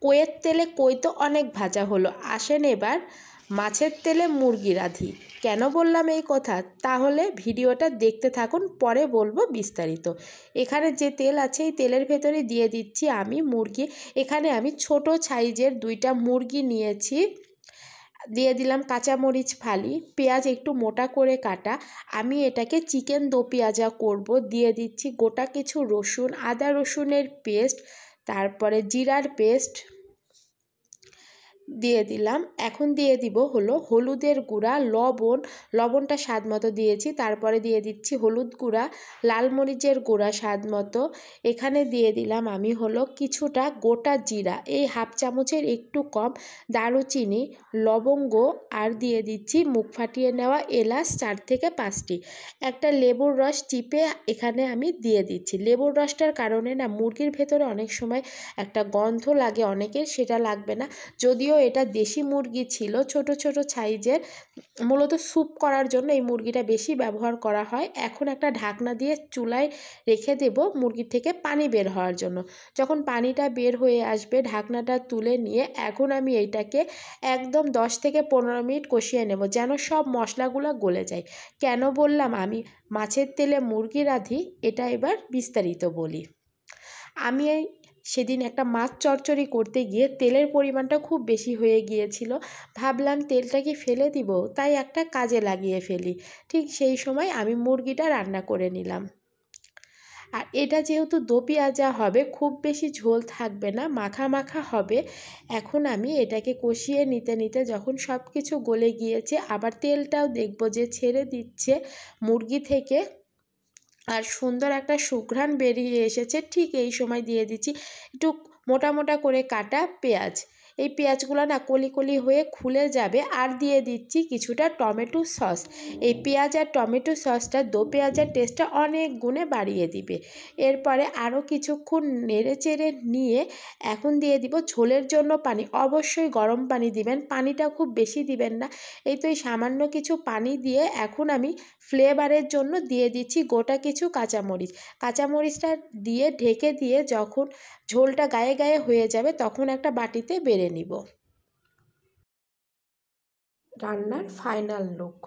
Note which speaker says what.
Speaker 1: কইয়ের তেলে কই তো অনেক ভাজা হলো, আসেন এবার মাছের তেলে মুরগি রাঁধি। কেন বললাম এই কথা? তাহলে ভিডিওটা দেখতে থাকুন, পরে বলবো বিস্তারিত। এখানে যে তেল আছে এই তেলের ভেতরে দিয়ে দিচ্ছি আমি মুরগি। এখানে আমি ছোট সাইজের 2টা মুরগি নিয়েছি। দিয়ে দিলাম কাঁচামরিচ ফালি, পেঁয়াজ একটু মোটা করে কাটা। আমি এটাকে চিকেন দো পেঁয়াজা করব। দিয়ে দিচ্ছি গোটা কিছু রসুন, আদা রসুনের পেস্ট, তারপরে জিরার পেস্ট দিয়ে দিলাম। এখন দিয়ে দিব হলো হলুদের গুঁড়া, লবণটা স্বাদ মতো দিয়েছি। তারপরে দিয়ে দিচ্ছি হলুদ গুঁড়া, লাল মরিচের গুঁড়া স্বাদ মতো। এখানে দিয়ে দিলাম আমি হলো কিছুটা গোটা জিরা, এই হাফ চামচের একটু কম, দারুচিনি, লবঙ্গ, আর দিয়ে দিচ্ছি মুখ ফাটিয়ে নেওয়া এলাচ 4 থেকে 5টি। একটা লেবুর রস চিপে এখানে আমি দিয়ে দিচ্ছি। লেবুর রসটার কারণে না মুরগির ভেতরে অনেক সময় একটা গন্ধ লাগে অনেকের, সেটা লাগবে না। যদিও এটা দেশি মুরগি ছিল, ছোট ছোট সাইজের, মূলত স্যুপ করার জন্য এই মুরগিটা বেশি ব্যবহার করা হয়। এখন একটা ঢাকনা দিয়ে চুলায় রেখে দেব মুরগির থেকে পানি বের হওয়ার জন্য। যখন পানিটা বের হয়ে আসবে ঢাকনাটা তুলে নিয়ে এখন আমি এইটাকে একদম 10 থেকে 15 মিনিট কষিয়ে নেব, যেন সব মশলাগুলো গলে যায়। কেন বললাম আমি মাছের তেলে মুরগি রাঁধি, এটা এবার বিস্তারিত বলি। আমি সেদিন একটা মাছ চচ্চড়ি করতে গিয়ে তেলের পরিমাণটা খুব বেশি হয়ে গিয়েছিল। ভাবলাম তেলটা কি ফেলে দিব, তাই একটা কাজে লাগিয়ে ফেলি। ঠিক সেই সময় আমি মুরগিটা রান্না করে নিলাম। আর এটা যেহেতু দো পেঁয়াজা হবে, খুব বেশি ঝোল থাকবে না, মাখা মাখা হবে। এখন আমি এটাকে কষিয়ে নিতে নিতে যখন সব কিছু গলে গিয়েছে, আবার তেলটাও দেখব যে ছেড়ে দিচ্ছে মুরগি থেকে, আর সুন্দর একটা সুঘ্রাণ বেরিয়ে এসেছে, ঠিক এই সময় দিয়ে দিচ্ছি একটু মোটা মোটা করে কাটা পেঁয়াজ। এই পেঁয়াজগুলো না কলি কলি হয়ে খুলে যাবে। আর দিয়ে দিচ্ছি কিছুটা টমেটো সস। এই পেঁয়াজ আর টমেটো সসটা দো পেঁয়াজের টেস্টটা অনেক গুণে বাড়িয়ে দিবে। এরপরে আরও কিছুক্ষণ নেড়ে চেড়ে নিয়ে এখন দিয়ে দিব ঝোলের জন্য পানি। অবশ্যই গরম পানি দিবেন, পানিটা খুব বেশি দিবেন না। এই তো এই সামান্য কিছু পানি দিয়ে এখন আমি ফ্লেভারের জন্য দিয়ে দিচ্ছি গোটা কিছু কাঁচামরিচটা দিয়ে ঢেকে দিয়ে যখন ঝোলটা গায়ে গায়ে হয়ে যাবে তখন একটা বাটিতে বেড়ে নিব। রান্নার ফাইনাল লুক।